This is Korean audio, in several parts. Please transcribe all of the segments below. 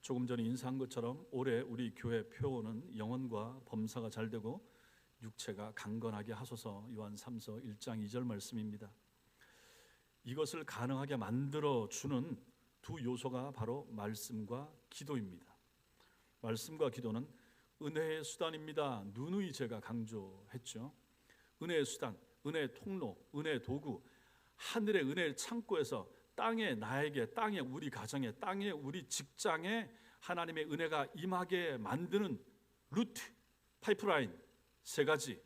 조금 전에 인사한 것처럼 올해 우리 교회 표어는 영혼과 범사가 잘 되고 육체가 강건하게 하소서. 요한 3서 1장 2절 말씀입니다. 이것을 가능하게 만들어 주는 두 요소가 바로 말씀과 기도입니다. 말씀과 기도는 은혜의 수단입니다. 누누이 제가 강조했죠. 은혜의 수단, 은혜의 통로, 은혜의 도구, 하늘의 은혜의 창고에서 땅에 나에게, 땅에 우리 가정에, 땅에 우리 직장에 하나님의 은혜가 임하게 만드는 루트, 파이프라인 세 가지.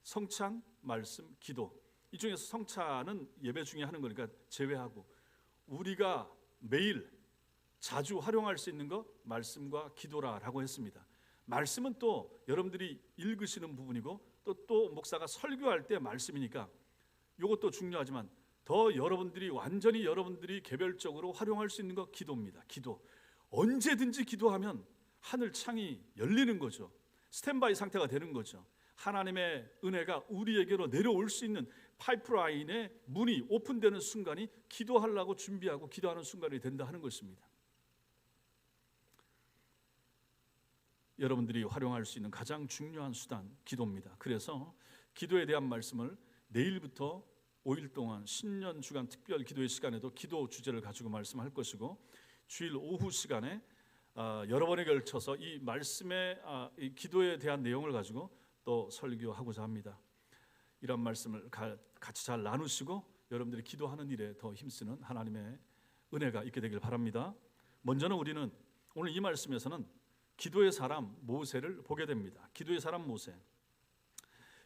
성찬, 말씀, 기도. 이 중에서 성찬은 예배 중에 하는 거니까 제외하고 우리가 매일 자주 활용할 수 있는 거 말씀과 기도라고 했습니다. 말씀은 또 여러분들이 읽으시는 부분이고 또 목사가 설교할 때 말씀이니까 이것도 중요하지만 더 완전히 여러분들이 개별적으로 활용할 수 있는 거 기도입니다. 기도. 언제든지 기도하면 하늘 창이 열리는 거죠. 스탠바이 상태가 되는 거죠. 하나님의 은혜가 우리에게로 내려올 수 있는 파이프라인의 문이 오픈되는 순간이 기도하려고 준비하고 기도하는 순간이 된다 하는 것입니다. 여러분들이 활용할 수 있는 가장 중요한 수단 기도입니다. 그래서 기도에 대한 말씀을 내일부터 5일 동안 신년 주간 특별 기도의 시간에도 기도 주제를 가지고 말씀할 것이고 주일 오후 시간에 여러 번에 걸쳐서 이 말씀의 이 기도에 대한 내용을 가지고 또 설교하고자 합니다. 이런 말씀을 같이 잘 나누시고 여러분들이 기도하는 일에 더 힘쓰는 하나님의 은혜가 있게 되길 바랍니다. 먼저는 우리는 오늘 이 말씀에서는 기도의 사람 모세를 보게 됩니다. 기도의 사람 모세.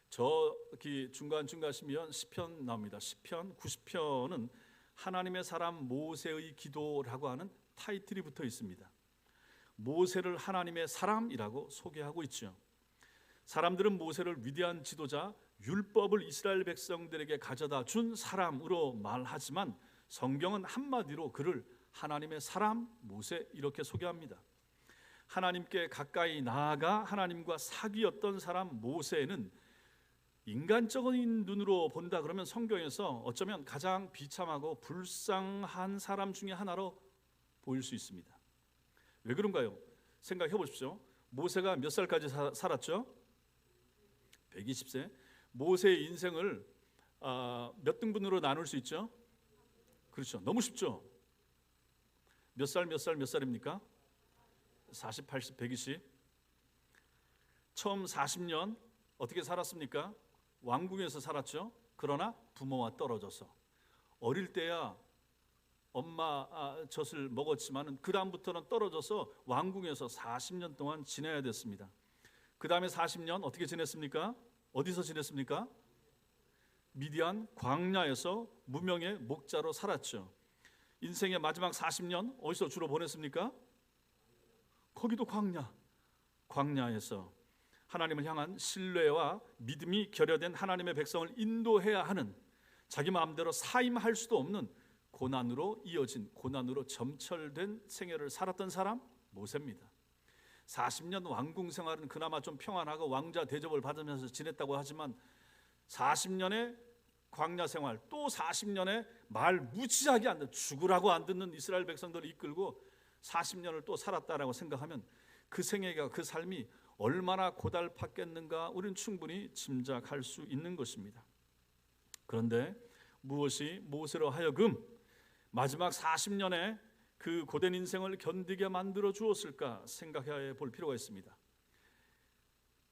저기 중간 가시면 시편 나옵니다. 시편 90편은 하나님의 사람 모세의 기도라고 하는 타이틀이 붙어 있습니다. 모세를 하나님의 사람이라고 소개하고 있죠. 사람들은 모세를 위대한 지도자, 율법을 이스라엘 백성들에게 가져다 준 사람으로 말하지만 성경은 한마디로 그를 하나님의 사람 모세 이렇게 소개합니다. 하나님께 가까이 나아가 하나님과 사귀었던 사람 모세는 인간적인 눈으로 본다 그러면 성경에서 어쩌면 가장 비참하고 불쌍한 사람 중에 하나로 보일 수 있습니다. 왜 그런가요? 생각해 보십시오. 모세가 몇 살까지 살았죠? 120세. 모세의 인생을 몇 등분으로 나눌 수 있죠? 그렇죠. 너무 쉽죠? 몇 살입니까? 40, 80, 120. 처음 40년 어떻게 살았습니까? 왕궁에서 살았죠. 그러나 부모와 떨어져서 어릴 때야 엄마 젖을 먹었지만 그 다음부터는 떨어져서 왕궁에서 40년 동안 지내야 됐습니다. 그 다음에 40년 어떻게 지냈습니까? 어디서 지냈습니까? 미디안 광야에서 무명의 목자로 살았죠. 인생의 마지막 40년 어디서 주로 보냈습니까? 거기도 광야에서 하나님을 향한 신뢰와 믿음이 결여된 하나님의 백성을 인도해야 하는 자기 마음대로 사임할 수도 없는 고난으로 이어진 고난으로 점철된 생애를 살았던 사람 모세입니다. 40년 왕궁 생활은 그나마 좀 평안하고 왕자 대접을 받으면서 지냈다고 하지만 40년의 광야 생활 또 40년의 말 무지하게 안 듣는 죽으라고 안 듣는 이스라엘 백성들을 이끌고 40년을 또 살았다라고 생각하면 그 생애가 그 삶이 얼마나 고달팠겠는가 우리는 충분히 짐작할 수 있는 것입니다. 그런데 무엇이 모세로 하여금 마지막 40년의 그 고된 인생을 견디게 만들어 주었을까 생각해 볼 필요가 있습니다.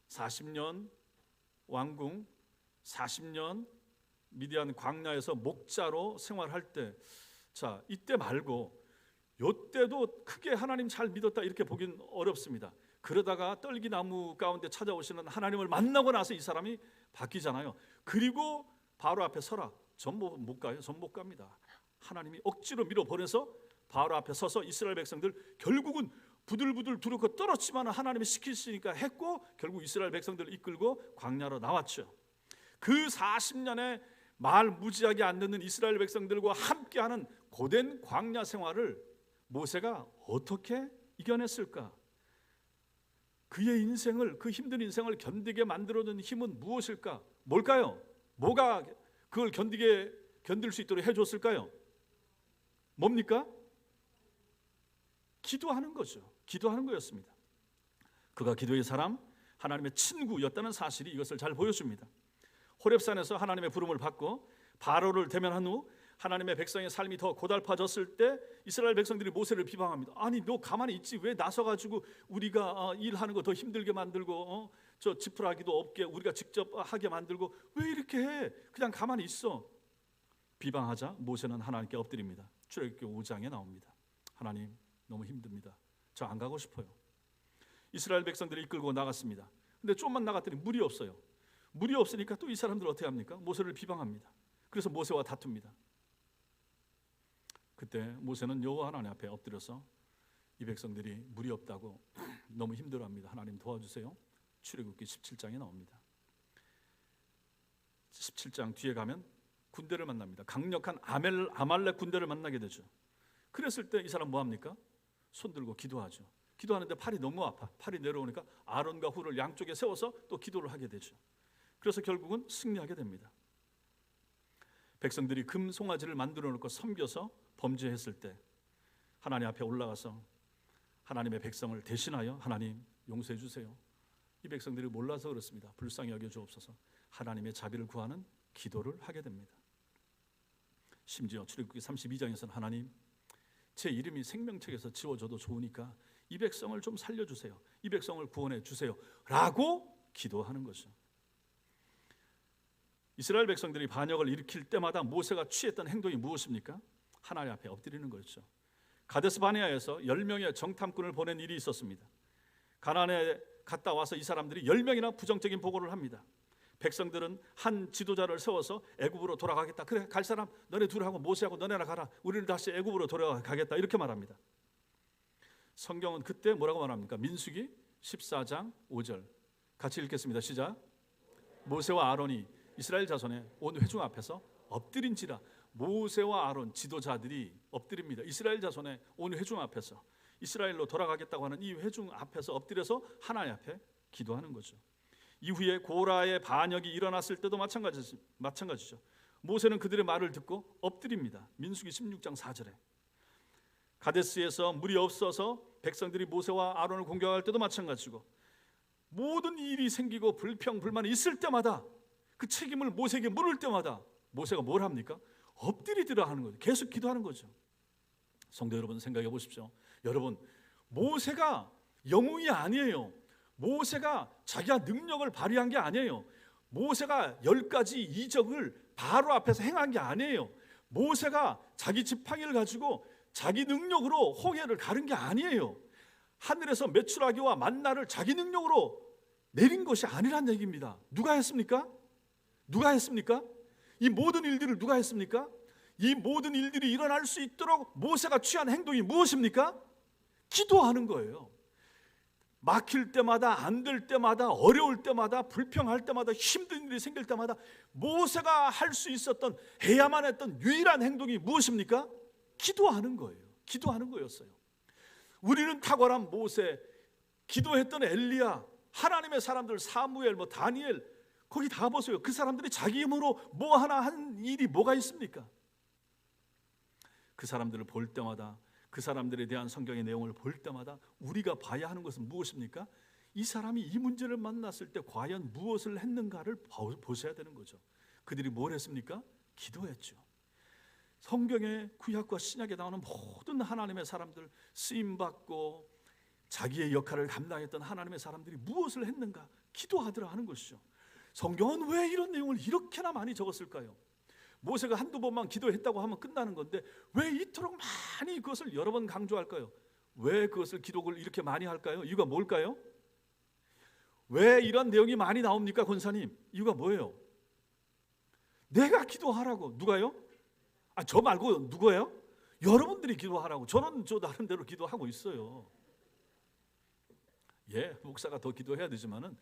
40년 왕궁, 40년 미디안 광야에서 목자로 생활할 때, 자 이때 말고 요때도 크게 하나님 잘 믿었다 이렇게 보긴 어렵습니다. 그러다가 떨기나무 가운데 찾아오시는 하나님을 만나고 나서 이 사람이 바뀌잖아요. 그리고 바로 앞에 서라. 전 못 가요. 전 못 갑니다. 하나님이 억지로 밀어보내서 바로 앞에 서서 이스라엘 백성들 결국은 부들부들 두렵고 떨었지만 하나님이 시키시니까 했고 결국 이스라엘 백성들을 이끌고 광야로 나왔죠. 그 40년의 말 무지하게 안 듣는 이스라엘 백성들과 함께하는 고된 광야 생활을 모세가 어떻게 이겨냈을까? 그의 인생을, 그 힘든 인생을 견디게 만들어준 힘은 무엇일까? 뭘까요? 뭐가 그걸 견딜 수 있도록 해줬을까요? 뭡니까? 기도하는 거죠. 기도하는 거였습니다. 그가 기도의 사람, 하나님의 친구였다는 사실이 이것을 잘 보여줍니다. 호렙산에서 하나님의 부름을 받고 바로를 대면한 후 하나님의 백성의 삶이 더 고달파졌을 때 이스라엘 백성들이 모세를 비방합니다. 아니 너 가만히 있지 왜 나서가지고 우리가 일하는 거 더 힘들게 만들고 저 지푸라기도 없게 우리가 직접 하게 만들고 왜 이렇게 해? 그냥 가만히 있어. 비방하자 모세는 하나님께 엎드립니다. 출애굽기 5장에 나옵니다. 하나님 너무 힘듭니다. 저 안 가고 싶어요. 이스라엘 백성들이 이끌고 나갔습니다. 근데 좀만 나갔더니 물이 없어요. 물이 없으니까 또 이 사람들 어떻게 합니까? 모세를 비방합니다. 그래서 모세와 다툽니다. 그때 모세는 여호와 하나님 앞에 엎드려서 이 백성들이 물이 없다고 너무 힘들어합니다. 하나님 도와주세요. 출애굽기 17장에 나옵니다. 17장 뒤에 가면 군대를 만납니다. 강력한 아말렉 군대를 만나게 되죠. 그랬을 때 이 사람 뭐 합니까? 손 들고 기도하죠. 기도하는데 팔이 너무 아파. 팔이 내려오니까 아론과 훌을 양쪽에 세워서 또 기도를 하게 되죠. 그래서 결국은 승리하게 됩니다. 백성들이 금 송아지를 만들어 놓고 섬겨서 범죄했을 때 하나님 앞에 올라가서 하나님의 백성을 대신하여 하나님 용서해 주세요. 이 백성들이 몰라서 그렇습니다. 불쌍히 여겨 주옵소서. 하나님의 자비를 구하는 기도를 하게 됩니다. 심지어 출애굽기 32장에서는 하나님 제 이름이 생명책에서 지워져도 좋으니까 이 백성을 좀 살려주세요. 이 백성을 구원해 주세요 라고 기도하는 거죠. 이스라엘 백성들이 반역을 일으킬 때마다 모세가 취했던 행동이 무엇입니까? 하나님 앞에 엎드리는 거죠. 가데스 바네아에서 10명의 정탐꾼을 보낸 일이 있었습니다. 가나안에 갔다 와서 이 사람들이 10명이나 부정적인 보고를 합니다. 백성들은 한 지도자를 세워서 애굽으로 돌아가겠다. 그래 갈 사람 너네 둘하고 모세하고 너네나 가라. 우리는 다시 애굽으로 돌아가겠다. 이렇게 말합니다. 성경은 그때 뭐라고 말합니까? 민수기 14장 5절 같이 읽겠습니다. 시작. 모세와 아론이 이스라엘 자손의 온 회중 앞에서 엎드린지라. 모세와 아론 지도자들이 엎드립니다. 이스라엘 자손의 온 회중 앞에서 이스라엘로 돌아가겠다고 하는 이 회중 앞에서 엎드려서 하나님 앞에 기도하는 거죠. 이후에 고라의 반역이 일어났을 때도 마찬가지죠. 모세는 그들의 말을 듣고 엎드립니다. 민수기 16장 4절에 가데스에서 물이 없어서 백성들이 모세와 아론을 공격할 때도 마찬가지고 모든 일이 생기고 불평불만이 있을 때마다 그 책임을 모세에게 물을 때마다 모세가 뭘 합니까? 엎드리더라 하는 거죠. 계속 기도하는 거죠. 성도 여러분 생각해 보십시오. 여러분 모세가 영웅이 아니에요. 모세가 자기가 능력을 발휘한 게 아니에요. 모세가 10가지 이적을 바로 앞에서 행한 게 아니에요. 모세가 자기 지팡이를 가지고 자기 능력으로 홍해를 가른 게 아니에요. 하늘에서 메추라기와 만나를 자기 능력으로 내린 것이 아니란 얘기입니다. 누가 했습니까? 누가 했습니까? 이 모든 일들을 누가 했습니까? 이 모든 일들이 일어날 수 있도록 모세가 취한 행동이 무엇입니까? 기도하는 거예요. 막힐 때마다 안 될 때마다 어려울 때마다 불평할 때마다 힘든 일이 생길 때마다 모세가 할 수 있었던 해야만 했던 유일한 행동이 무엇입니까? 기도하는 거예요. 기도하는 거였어요. 우리는 탁월한 모세, 기도했던 엘리야, 하나님의 사람들 사무엘, 다니엘 거기 다 보세요. 그 사람들이 자기 힘으로 뭐 하나 한 일이 뭐가 있습니까? 그 사람들을 볼 때마다 그 사람들에 대한 성경의 내용을 볼 때마다 우리가 봐야 하는 것은 무엇입니까? 이 사람이 이 문제를 만났을 때 과연 무엇을 했는가를 보셔야 되는 거죠. 그들이 뭘 했습니까? 기도했죠. 성경의 구약과 신약에 나오는 모든 하나님의 사람들, 쓰임받고 자기의 역할을 감당했던 하나님의 사람들이 무엇을 했는가? 기도하더라 하는 것이죠. 성경은 왜 이런 내용을 이렇게나 많이 적었을까요? 모세가 한두 번만 기도했다고 하면 끝나는 건데 왜 이토록 많이 그것을 여러 번 강조할까요? 왜 그것을 기록을 이렇게 많이 할까요? 이유가 뭘까요? 왜 이런 내용이 많이 나옵니까, 권사님? 이유가 뭐예요? 내가 기도하라고. 누가요? 저 말고 누구예요? 여러분들이 기도하라고. 저는 저 나름대로 기도하고 있어요. 목사가 더 기도해야 되지만은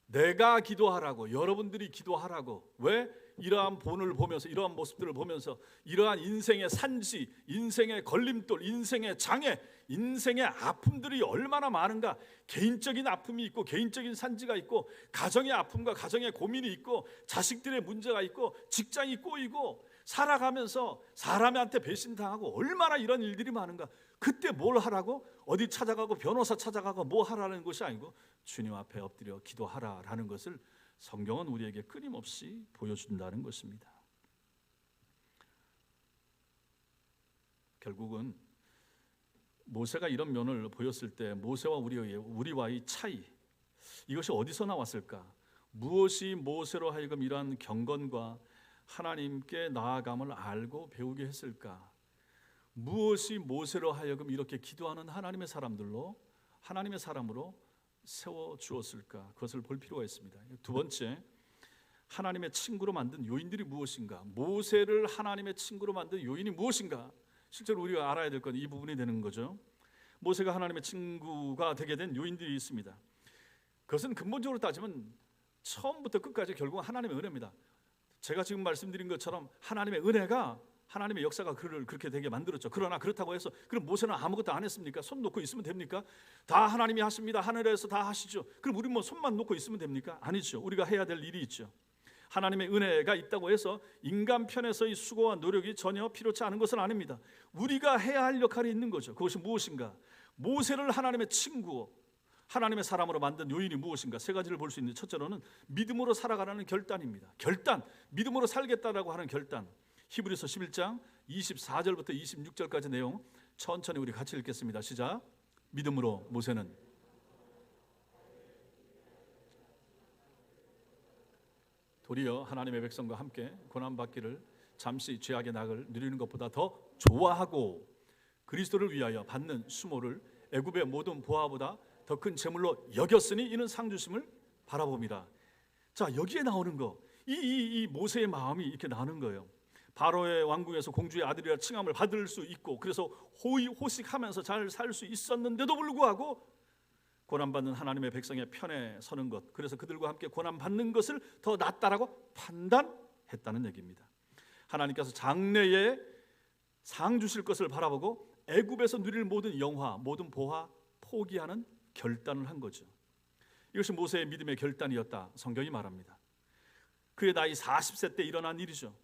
내가 기도하라고, 여러분들이 기도하라고. 왜? 이러한 본을 보면서, 이러한 모습들을 보면서 이러한 인생의 산지, 인생의 걸림돌, 인생의 장애, 인생의 아픔들이 얼마나 많은가. 개인적인 아픔이 있고 개인적인 산지가 있고 가정의 아픔과 가정의 고민이 있고 자식들의 문제가 있고 직장이 꼬이고 살아가면서 사람한테 배신당하고 얼마나 이런 일들이 많은가. 그때 뭘 하라고? 어디 찾아가고 변호사 찾아가고 뭐 하라는 것이 아니고 주님 앞에 엎드려 기도하라라는 것을 성경은 우리에게 끊임없이 보여준다는 것입니다. 결국은 모세가 이런 면을 보였을 때 모세와 우리와의 차이, 이것이 어디서 나왔을까? 무엇이 모세로 하여금 이러한 경건과 하나님께 나아감을 알고 배우게 했을까? 무엇이 모세로 하여금 이렇게 기도하는 하나님의 사람으로 세워주었을까? 그것을 볼 필요가 있습니다. 두 번째, 하나님의 친구로 만든 요인들이 무엇인가? 모세를 하나님의 친구로 만든 요인이 무엇인가? 실제로 우리가 알아야 될 건 이 부분이 되는 거죠. 모세가 하나님의 친구가 되게 된 요인들이 있습니다. 그것은 근본적으로 따지면 처음부터 끝까지 결국 하나님의 은혜입니다. 제가 지금 말씀드린 것처럼 하나님의 은혜가, 하나님의 역사가 그를 그렇게 되게 만들었죠. 그러나 그렇다고 해서 그럼 모세는 아무것도 안 했습니까? 손 놓고 있으면 됩니까? 다 하나님이 하십니다. 하늘에서 다 하시죠. 그럼 우리 뭐 손만 놓고 있으면 됩니까? 아니죠. 우리가 해야 될 일이 있죠. 하나님의 은혜가 있다고 해서 인간 편에서의 수고와 노력이 전혀 필요치 않은 것은 아닙니다. 우리가 해야 할 역할이 있는 거죠. 그것이 무엇인가? 모세를 하나님의 친구, 하나님의 사람으로 만든 요인이 무엇인가? 세 가지를 볼 수 있는데, 첫째로는 믿음으로 살아가라는 결단입니다. 결단, 믿음으로 살겠다라고 하는 결단. 히브리서 11장 24절부터 26절까지 내용 천천히 우리 같이 읽겠습니다. 시작. 믿음으로 모세는 도리어 하나님의 백성과 함께 고난받기를 잠시 죄악의 낙을 누리는 것보다 더 좋아하고 그리스도를 위하여 받는 수모를 애굽의 모든 보화보다 더 큰 재물로 여겼으니 이는 상 주심을 바라봅니다. 자, 여기에 나오는 거, 이 모세의 마음이 이렇게 나오는 거예요. 바로의 왕궁에서 공주의 아들이라 칭함을 받을 수 있고, 그래서 호의호식하면서 잘 살 수 있었는데도 불구하고 고난받는 하나님의 백성의 편에 서는 것, 그래서 그들과 함께 고난받는 것을 더 낫다라고 판단했다는 얘기입니다. 하나님께서 장래에 상 주실 것을 바라보고 애굽에서 누릴 모든 영화, 모든 보화 포기하는 결단을 한 거죠. 이것이 모세의 믿음의 결단이었다, 성경이 말합니다. 그의 나이 40세 때 일어난 일이죠.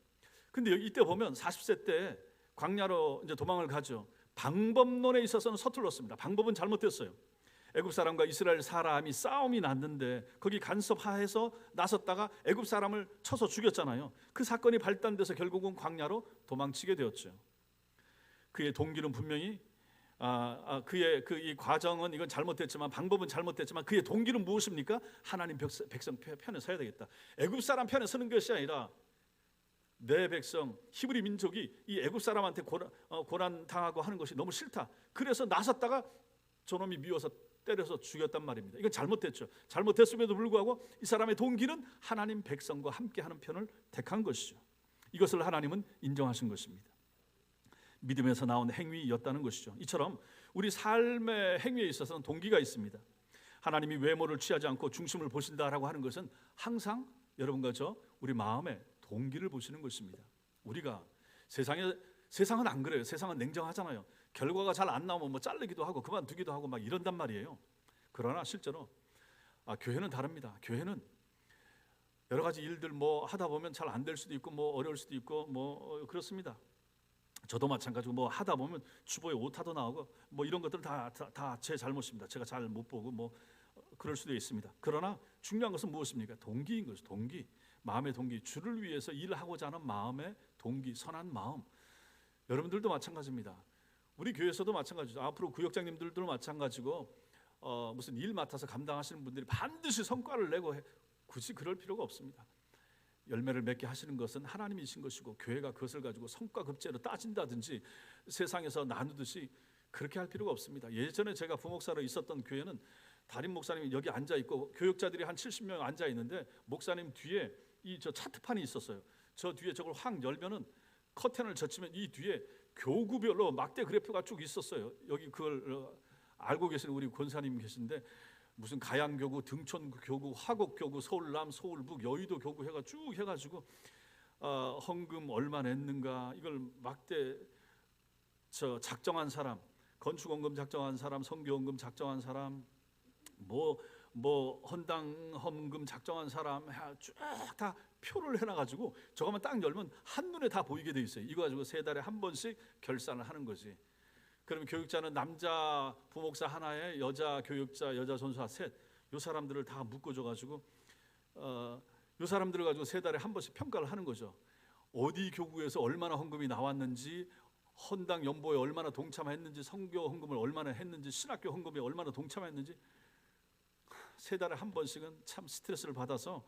근데 이때 보면 40세 때 광야로 이제 도망을 가죠. 방법론에 있어서는 서툴렀습니다. 방법은 잘못됐어요. 애굽 사람과 이스라엘 사람이 싸움이 났는데 거기 간섭하에서 나섰다가 애굽 사람을 쳐서 죽였잖아요. 그 사건이 발단돼서 결국은 광야로 도망치게 되었죠. 그의 동기는 분명히 그의 이 과정은 이건 잘못됐지만, 방법은 잘못됐지만 그의 동기는 무엇입니까? 하나님 백성 편에 서야 되겠다. 애굽 사람 편에 서는 것이 아니라 내 백성 히브리 민족이 이 애굽 사람한테 고난 당하고 하는 것이 너무 싫다. 그래서 나섰다가 저놈이 미워서 때려서 죽였단 말입니다. 이건 잘못됐죠. 잘못됐음에도 불구하고 이 사람의 동기는 하나님 백성과 함께하는 편을 택한 것이죠. 이것을 하나님은 인정하신 것입니다. 믿음에서 나온 행위였다는 것이죠. 이처럼 우리 삶의 행위에 있어서는 동기가 있습니다. 하나님이 외모를 취하지 않고 중심을 보신다라고 하는 것은 항상 여러분과 저 우리 마음의 동기를 보시는 것입니다. 우리가 세상은 안 그래요. 세상은 냉정하잖아요. 결과가 잘 안 나오면 뭐 자르기도 하고 그만두기도 하고 막 이런단 말이에요. 그러나 실제로 교회는 다릅니다. 교회는 여러 가지 일들 뭐 하다 보면 잘 안 될 수도 있고 뭐 어려울 수도 있고 뭐 그렇습니다. 저도 마찬가지고 뭐 하다 보면 주보에 오타도 나오고 뭐 이런 것들은 다 제 잘못입니다. 제가 잘 못 보고 뭐 그럴 수도 있습니다. 그러나 중요한 것은 무엇입니까? 동기인 것이죠. 동기, 마음의 동기, 주를 위해서 일하고자 하는 마음의 동기, 선한 마음. 여러분들도 마찬가지입니다. 우리 교회에서도 마찬가지죠. 앞으로 구역장님들도 마찬가지고 무슨 일 맡아서 감당하시는 분들이 반드시 성과를 내고 굳이 그럴 필요가 없습니다. 열매를 맺게 하시는 것은 하나님이신 것이고 교회가 그것을 가지고 성과급제로 따진다든지 세상에서 나누듯이 그렇게 할 필요가 없습니다. 예전에 제가 부목사로 있었던 교회는 담임 목사님이 여기 앉아 있고 교역자들이 한 70명 앉아 있는데 목사님 뒤에 저 차트판이 있었어요. 저 뒤에 저걸 확 열면은 커튼을 젖히면 이 뒤에 교구별로 막대 그래프가 쭉 있었어요. 여기 그걸 알고 계시는 우리 권사님 계신데 무슨 가양교구, 등촌교구, 화곡교구, 서울남, 서울북, 여의도 교구 해가 쭉 해가지고 헌금 얼마 냈는가 이걸 막대 작정한 사람, 건축원금 작정한 사람, 성교원금 작정한 사람, 뭐 뭐 헌당 헌금 작정한 사람 쭉 다 표를 해놔가지고 저거만 딱 열면 한눈에 다 보이게 돼 있어요. 이거 가지고 3달에 한 번씩 결산을 하는 거지. 그러면 교육자는 남자 부목사 하나에 여자 교육자 여자 선수와 셋, 요 사람들을 다 묶어줘가지고 요 사람들을 가지고 3달에 한 번씩 평가를 하는 거죠. 어디 교구에서 얼마나 헌금이 나왔는지, 헌당 연보에 얼마나 동참했는지, 성교 헌금을 얼마나 했는지, 신학교 헌금에 얼마나 동참했는지 3달에 한 번씩은 참 스트레스를 받아서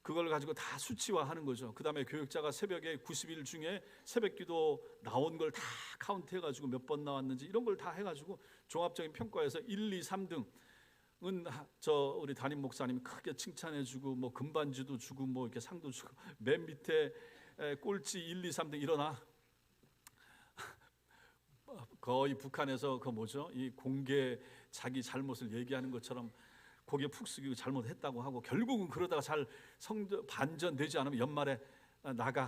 그걸 가지고 다 수치화하는 거죠. 그 다음에 교육자가 새벽에 90일 중에 새벽기도 나온 걸 다 카운트해가지고 몇 번 나왔는지 이런 걸 다 해가지고 종합적인 평가에서 1, 2, 3등은 우리 담임 목사님이 크게 칭찬해주고 뭐 금반지도 주고 뭐 이렇게 상도 주고, 맨 밑에 꼴찌 1, 2, 3등 일어나. 거의 북한에서 그 뭐죠? 이 공개 자기 잘못을 얘기하는 것처럼 고개 푹 숙이고 잘못했다고 하고, 결국은 그러다가 잘 반전되지 않으면 연말에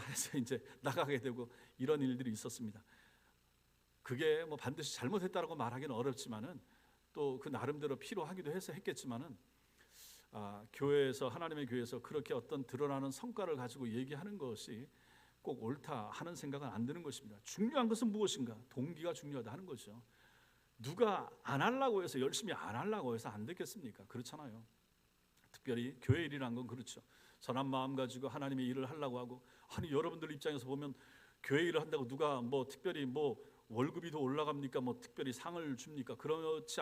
해서 이제 나가게 되고 이런 일들이 있었습니다. 그게 뭐 반드시 잘못했다라고 말하기는 어렵지만은 또 그 나름대로 필요하기도 해서 했겠지만은 교회에서, 하나님의 교회에서 그렇게 어떤 드러나는 성과를 가지고 얘기하는 것이 꼭 옳다 하는 생각은 안 드는 것입니다. 중요한 것은 무엇인가? 동기가 중요하다 하는 거죠. 누가 안 하려고 해서, 열심히 안 하려고 해서 안 되겠습니까? 그렇잖아요. 특별히 교회 일이란 건 그렇죠. 선한 마음 가지고 하나님의 일을 하려고 하고, 아니 여러분들 입장에서 보면 교회 일을 한다고 누가 뭐 특별히 뭐 월급이 더 올라갑니까? 뭐 특별히 상을 줍니까? 그렇지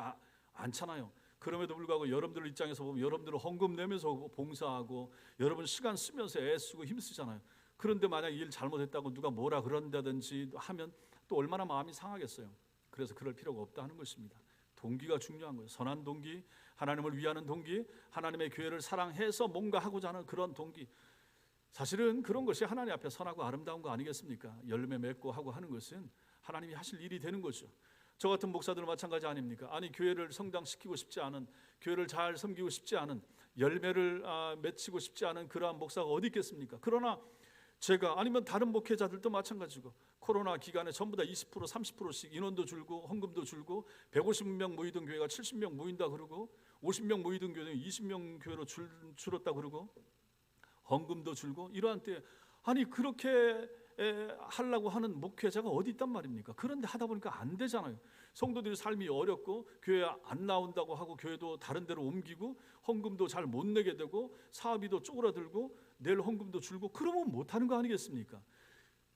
않잖아요. 그럼에도 불구하고 여러분들 입장에서 보면 여러분들은 헌금 내면서 봉사하고 여러분 시간 쓰면서 애쓰고 힘쓰잖아요. 그런데 만약 일 잘못했다고 누가 뭐라 그런다든지 하면 또 얼마나 마음이 상하겠어요. 그래서 그럴 필요가 없다 하는 것입니다. 동기가 중요한 거예요. 선한 동기, 하나님을 위하는 동기, 하나님의 교회를 사랑해서 뭔가 하고자 하는 그런 동기. 사실은 그런 것이 하나님 앞에 선하고 아름다운 거 아니겠습니까? 열매 맺고 하고 하는 것은 하나님이 하실 일이 되는 거죠. 저 같은 목사들은 마찬가지 아닙니까? 아니 교회를 성장시키고 싶지 않은, 교회를 잘 섬기고 싶지 않은, 열매를 맺히고 싶지 않은 그러한 목사가 어디 있겠습니까? 그러나 제가, 아니면 다른 목회자들도 마찬가지고 코로나 기간에 전부 다 20% 30%씩 인원도 줄고 헌금도 줄고, 150명 모이던 교회가 70명 모인다 그러고, 50명 모이던 교회는 20명 교회로 줄었다 그러고, 헌금도 줄고, 이러한 때 아니 그렇게 하려고 하는 목회자가 어디 있단 말입니까? 그런데 하다 보니까 안 되잖아요. 성도들의 삶이 어렵고 교회 안 나온다고 하고 교회도 다른 데로 옮기고 헌금도 잘 못 내게 되고 사업비도 쪼그라들고 낼 헌금도 줄고, 그러면 못하는 거 아니겠습니까?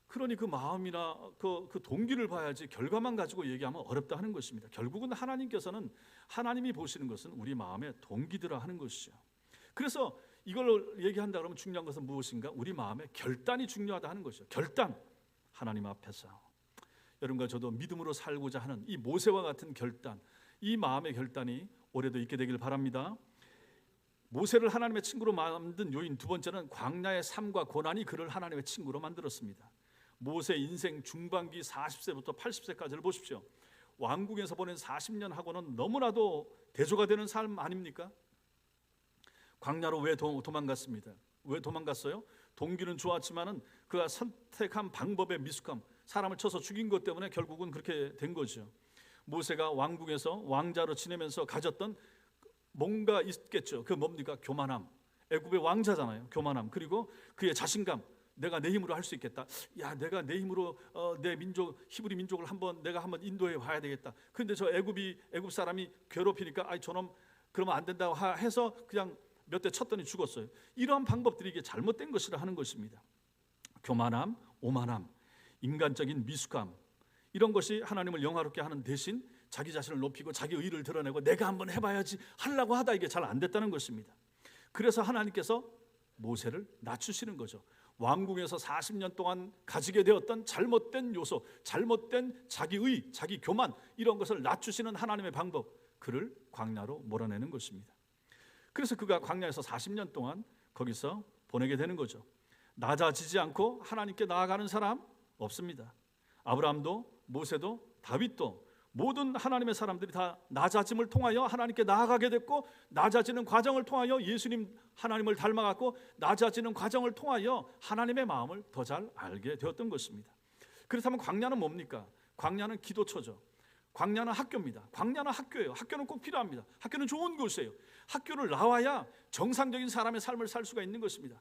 그러니 그 마음이나 그 동기를 봐야지 결과만 가지고 얘기하면 어렵다 하는 것입니다. 결국은 하나님께서는, 하나님이 보시는 것은 우리 마음의 동기들아 하는 것이죠. 그래서 이걸 얘기한다 그러면 중요한 것은 무엇인가? 우리 마음의 결단이 중요하다 하는 것이죠. 결단, 하나님 앞에서 여러분과 저도 믿음으로 살고자 하는 이 모세와 같은 결단, 이 마음의 결단이 올해도 있게 되길 바랍니다. 모세를 하나님의 친구로 만든 요인 두 번째는 광야의 삶과 고난이 그를 하나님의 친구로 만들었습니다. 모세 인생 중반기 40세부터 80세까지를 보십시오. 왕궁에서 보낸 40년 하고는 너무나도 대조가 되는 삶 아닙니까? 광야로 왜 도망갔습니다? 왜 도망갔어요? 동기는 좋았지만은 그가 선택한 방법의 미숙함, 사람을 쳐서 죽인 것 때문에 결국은 그렇게 된 거죠. 모세가 왕궁에서 왕자로 지내면서 가졌던 뭔가 있겠죠. 그 뭡니까? 교만함. 애굽의 왕자잖아요. 교만함. 그리고 그의 자신감. 내가 내 힘으로 할 수 있겠다. 야, 내가 내 힘으로 내 민족, 히브리 민족을 내가 한번 인도해 봐야 되겠다. 근데 저 애굽 사람이 괴롭히니까 아이 저놈 그러면 안 된다고 해서 그냥 몇 대 쳤더니 죽었어요. 이러한 방법들이 이게 잘못된 것이라 하는 것입니다. 교만함, 오만함, 인간적인 미숙함, 이런 것이 하나님을 영화롭게 하는 대신 자기 자신을 높이고 자기 의를 드러내고 내가 한번 해봐야지 하려고 하다 이게 잘 안 됐다는 것입니다. 그래서 하나님께서 모세를 낮추시는 거죠. 왕궁에서 40년 동안 가지게 되었던 잘못된 요소, 잘못된 자기의, 자기 교만, 이런 것을 낮추시는 하나님의 방법, 그를 광야로 몰아내는 것입니다. 그래서 그가 광야에서 40년 동안 거기서 보내게 되는 거죠. 낮아지지 않고 하나님께 나아가는 사람 없습니다. 아브라함도 모세도 다윗도 모든 하나님의 사람들이 다 낮아짐을 통하여 하나님께 나아가게 됐고, 낮아지는 과정을 통하여 예수님 하나님을 닮아갔고, 낮아지는 과정을 통하여 하나님의 마음을 더 잘 알게 되었던 것입니다. 그렇다면 광야는 뭡니까? 광야는 기도처죠. 광야는 학교입니다. 광야는 학교예요. 학교는 꼭 필요합니다. 학교는 좋은 곳이에요. 학교를 나와야 정상적인 사람의 삶을 살 수가 있는 것입니다.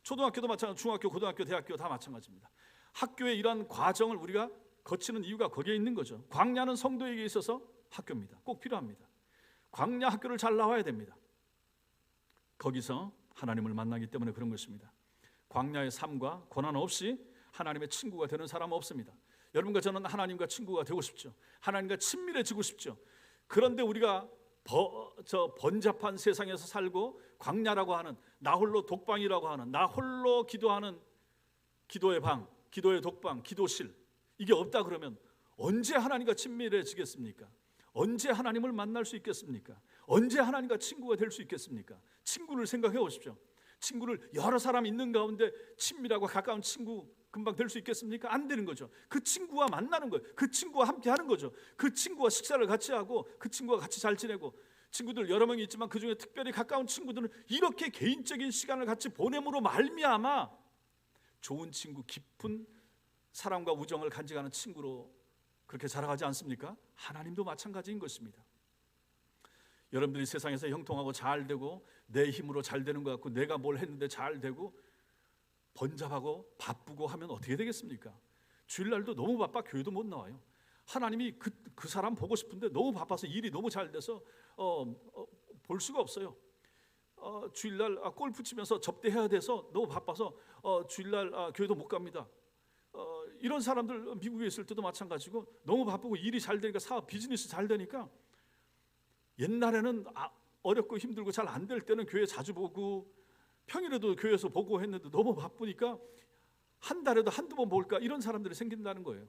초등학교도 마찬가지, 중학교, 고등학교, 대학교 다 마찬가지입니다. 학교의 이러한 과정을 우리가 거치는 이유가 거기에 있는 거죠. 광야는 성도에게 있어서 학교입니다. 꼭 필요합니다. 광야 학교를 잘 나와야 됩니다. 거기서 하나님을 만나기 때문에 그런 것입니다. 광야의 삶과 고난 없이 하나님의 친구가 되는 사람은 없습니다. 여러분과 저는 하나님과 친구가 되고 싶죠. 하나님과 친밀해지고 싶죠. 그런데 우리가 번잡한 세상에서 살고 광야라고 하는, 나 홀로 독방이라고 하는, 나 홀로 기도하는 기도의 방, 기도의 독방, 기도실, 이게 없다 그러면 언제 하나님과 친밀해지겠습니까? 언제 하나님을 만날 수 있겠습니까? 언제 하나님과 친구가 될 수 있겠습니까? 친구를 생각해 보십시오. 친구를 여러 사람 있는 가운데 친밀하고 가까운 친구 금방 될 수 있겠습니까? 안 되는 거죠. 그 친구와 만나는 거예요. 그 친구와 함께 하는 거죠. 그 친구와 식사를 같이 하고 그 친구와 같이 잘 지내고, 친구들 여러 명이 있지만 그중에 특별히 가까운 친구들은 이렇게 개인적인 시간을 같이 보냄으로 말미암아 좋은 친구, 깊은 사랑과 우정을 간직하는 친구로 그렇게 자라가지 않습니까? 하나님도 마찬가지인 것입니다. 여러분들이 세상에서 형통하고 잘 되고 내 힘으로 잘 되는 것 같고 내가 뭘 했는데 잘 되고 번잡하고 바쁘고 하면 어떻게 되겠습니까? 주일날도 너무 바빠 교회도 못 나와요. 하나님이 그 사람 보고 싶은데 너무 바빠서 일이 너무 잘 돼서 볼 수가 없어요. 주일날 골프 치면서 접대해야 돼서 너무 바빠서 주일날 교회도 못 갑니다. 이런 사람들 미국에 있을 때도 마찬가지고 너무 바쁘고 일이 잘 되니까 사업 비즈니스 잘 되니까, 옛날에는 어렵고 힘들고 잘 안 될 때는 교회 자주 보고 평일에도 교회에서 보고 했는데 너무 바쁘니까 한 달에도 한두 번 볼까, 이런 사람들이 생긴다는 거예요.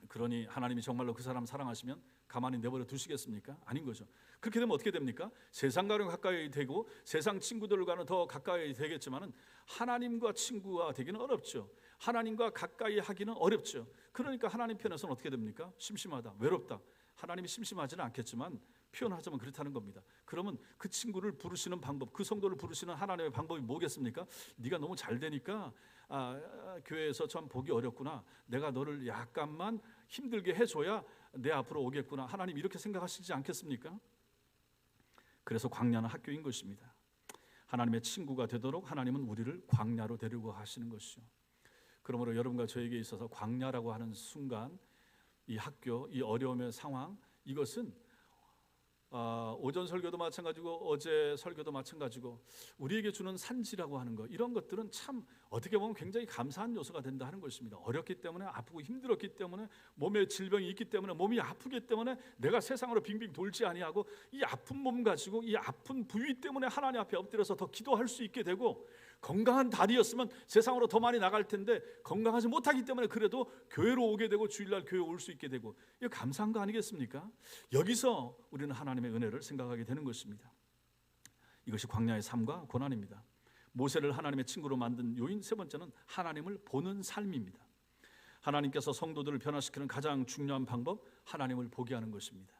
그러니 하나님이 정말로 그 사람 사랑하시면 가만히 내버려 두시겠습니까? 아닌 거죠. 그렇게 되면 어떻게 됩니까? 세상과는 가까이 되고 세상 친구들과는 더 가까이 되겠지만은 하나님과 친구가 되기는 어렵죠. 하나님과 가까이 하기는 어렵죠. 그러니까 하나님 편에서는 어떻게 됩니까? 심심하다, 외롭다. 하나님이 심심하지는 않겠지만 표현하자면 그렇다는 겁니다. 그러면 그 친구를 부르시는 방법, 그 성도를 부르시는 하나님의 방법이 뭐겠습니까? 네가 너무 잘 되니까 교회에서 참 보기 어렵구나. 내가 너를 약간만 힘들게 해줘야 내 앞으로 오겠구나. 하나님 이렇게 생각하시지 않겠습니까? 그래서 광야는 학교인 것입니다. 하나님의 친구가 되도록 하나님은 우리를 광야로 데리고 가시는 것이죠. 그러므로 여러분과 저에게 있어서 광야라고 하는 순간, 이 학교, 이 어려움의 상황, 이것은 오전 설교도 마찬가지고 어제 설교도 마찬가지고 우리에게 주는 산지라고 하는 것, 이런 것들은 참 어떻게 보면 굉장히 감사한 요소가 된다 하는 것입니다. 어렵기 때문에, 아프고 힘들었기 때문에, 몸에 질병이 있기 때문에, 몸이 아프기 때문에 내가 세상으로 빙빙 돌지 아니하고 이 아픈 몸 가지고 이 아픈 부위 때문에 하나님 앞에 엎드려서 더 기도할 수 있게 되고, 건강한 다리였으면 세상으로 더 많이 나갈 텐데 건강하지 못하기 때문에 그래도 교회로 오게 되고 주일날 교회 올 수 있게 되고, 이거 감사한 거 아니겠습니까? 여기서 우리는 하나님의 은혜를 생각하게 되는 것입니다. 이것이 광야의 삶과 고난입니다. 모세를 하나님의 친구로 만든 요인 세 번째는 하나님을 보는 삶입니다. 하나님께서 성도들을 변화시키는 가장 중요한 방법, 하나님을 보게 하는 것입니다.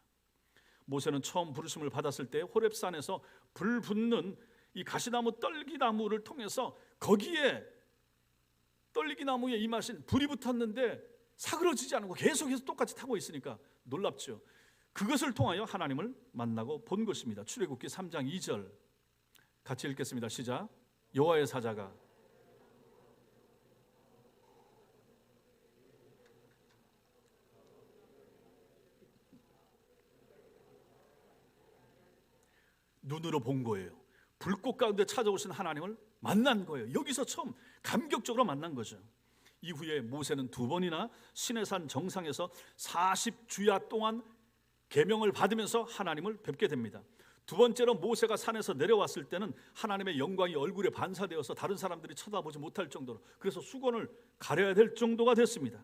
모세는 처음 부르심을 받았을 때 호렙산에서 불 붙는 이 가시나무 떨기나무를 통해서 거기에 떨기나무에 임하신 불이 붙었는데 사그러지지 않고 계속해서 똑같이 타고 있으니까 놀랍죠. 그것을 통하여 하나님을 만나고 본 것입니다. 출애굽기 3장 2절 같이 읽겠습니다. 시작. 여호와의 사자가 눈으로 본 거예요. 불꽃 가운데 찾아오신 하나님을 만난 거예요. 여기서 처음 감격적으로 만난 거죠. 이후에 모세는 두 번이나 시내산 정상에서 40주야 동안 계명을 받으면서 하나님을 뵙게 됩니다. 두 번째로 모세가 산에서 내려왔을 때는 하나님의 영광이 얼굴에 반사되어서 다른 사람들이 쳐다보지 못할 정도로, 그래서 수건을 가려야 될 정도가 됐습니다.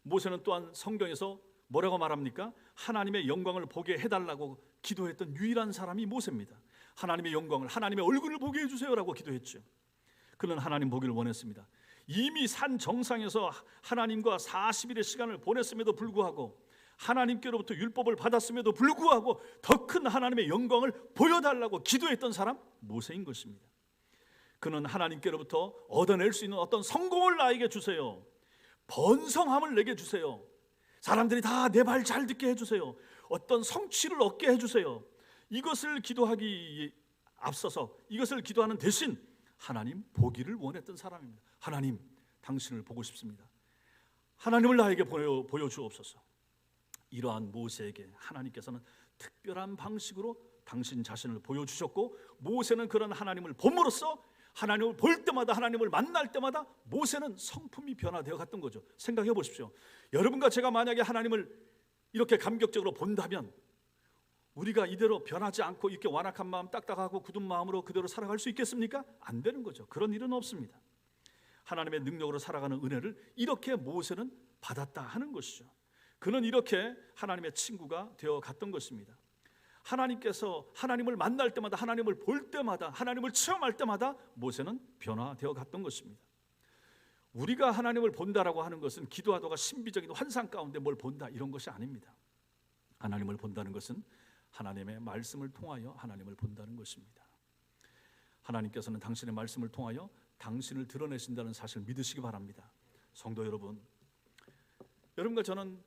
모세는 또한 성경에서 뭐라고 말합니까? 하나님의 영광을 보게 해달라고 기도했던 유일한 사람이 모세입니다. 하나님의 영광을, 하나님의 얼굴을 보게 해주세요라고 기도했죠. 그는 하나님 보기를 원했습니다. 이미 산 정상에서 하나님과 40일의 시간을 보냈음에도 불구하고, 하나님께로부터 율법을 받았음에도 불구하고 더 큰 하나님의 영광을 보여달라고 기도했던 사람, 모세인 것입니다. 그는 하나님께로부터 얻어낼 수 있는 어떤 성공을 나에게 주세요, 번성함을 내게 주세요, 사람들이 다 내 말 잘 듣게 해주세요. 어떤 성취를 얻게 해주세요. 이것을 기도하기 앞서서 이것을 기도하는 대신 하나님 보기를 원했던 사람입니다. 하나님, 당신을 보고 싶습니다. 하나님을 나에게 보여주옵소서. 이러한 모세에게 하나님께서는 특별한 방식으로 당신 자신을 보여주셨고, 모세는 그런 하나님을 봄으로써 하나님을 볼 때마다, 하나님을 만날 때마다 모세는 성품이 변화되어 갔던 거죠. 생각해 보십시오. 여러분과 제가 만약에 하나님을 이렇게 감격적으로 본다면 우리가 이대로 변하지 않고 이렇게 완악한 마음, 딱딱하고 굳은 마음으로 그대로 살아갈 수 있겠습니까? 안 되는 거죠. 그런 일은 없습니다. 하나님의 능력으로 살아가는 은혜를 이렇게 모세는 받았다 하는 것이죠. 그는 이렇게 하나님의 친구가 되어 갔던 것입니다. 하나님께서 하나님을 만날 때마다, 하나님을 볼 때마다, 하나님을 체험할 때마다 모세는 변화되어 갔던 것입니다. 우리가 하나님을 본다라고 하는 것은 기도하다가 신비적인 환상 가운데 뭘 본다 이런 것이 아닙니다. 하나님을 본다는 것은 하나님의 말씀을 통하여 하나님을 본다는 것입니다. 하나님께서는 당신의 말씀을 통하여 당신을 드러내신다는 사실을 믿으시기 바랍니다. 성도 여러분, 여러분과 저는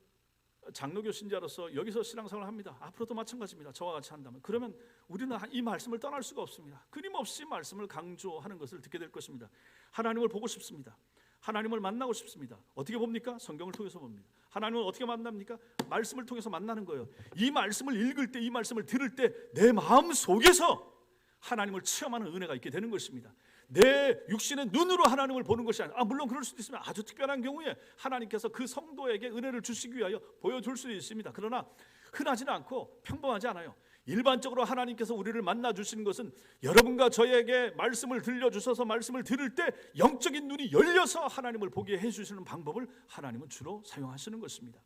장로교 신자로서 여기서 신앙생활을 합니다. 앞으로도 마찬가지입니다. 저와 같이 한다면. 그러면 우리는 이 말씀을 떠날 수가 없습니다. 끊임없이 말씀을 강조하는 것을 듣게 될 것입니다. 하나님을 보고 싶습니다. 하나님을 만나고 싶습니다. 어떻게 봅니까? 성경을 통해서 봅니다. 하나님을 어떻게 만납니까? 말씀을 통해서 만나는 거예요. 이 말씀을 읽을 때, 이 말씀을 들을 때 내 마음 속에서 하나님을 체험하는 은혜가 있게 되는 것입니다. 내 육신의 눈으로 하나님을 보는 것이 아니라, 물론 그럴 수도 있으면 아주 특별한 경우에 하나님께서 그 성도에게 은혜를 주시기 위하여 보여줄 수도 있습니다. 그러나 흔하지는 않고 평범하지 않아요. 일반적으로 하나님께서 우리를 만나 주시는 것은 여러분과 저에게 말씀을 들려주셔서 말씀을 들을 때 영적인 눈이 열려서 하나님을 보게 해주시는 방법을 하나님은 주로 사용하시는 것입니다.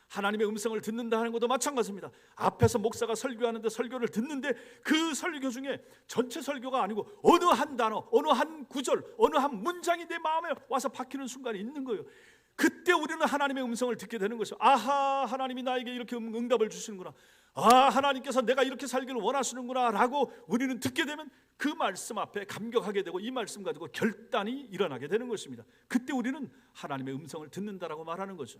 하나님의 음성을 듣는다 하는 것도 마찬가지입니다. 앞에서 목사가 설교하는데 설교를 듣는데 그 설교 중에 전체 설교가 아니고 어느 한 단어, 어느 한 구절, 어느 한 문장이 내 마음에 와서 박히는 순간이 있는 거예요. 그때 우리는 하나님의 음성을 듣게 되는 것이죠. 아하, 하나님이 나에게 이렇게 응답을 주시는구나. 하나님께서 내가 이렇게 살기를 원하시는구나 라고 우리는 듣게 되면 그 말씀 앞에 감격하게 되고 이 말씀 가지고 결단이 일어나게 되는 것입니다. 그때 우리는 하나님의 음성을 듣는다라고 말하는 거죠.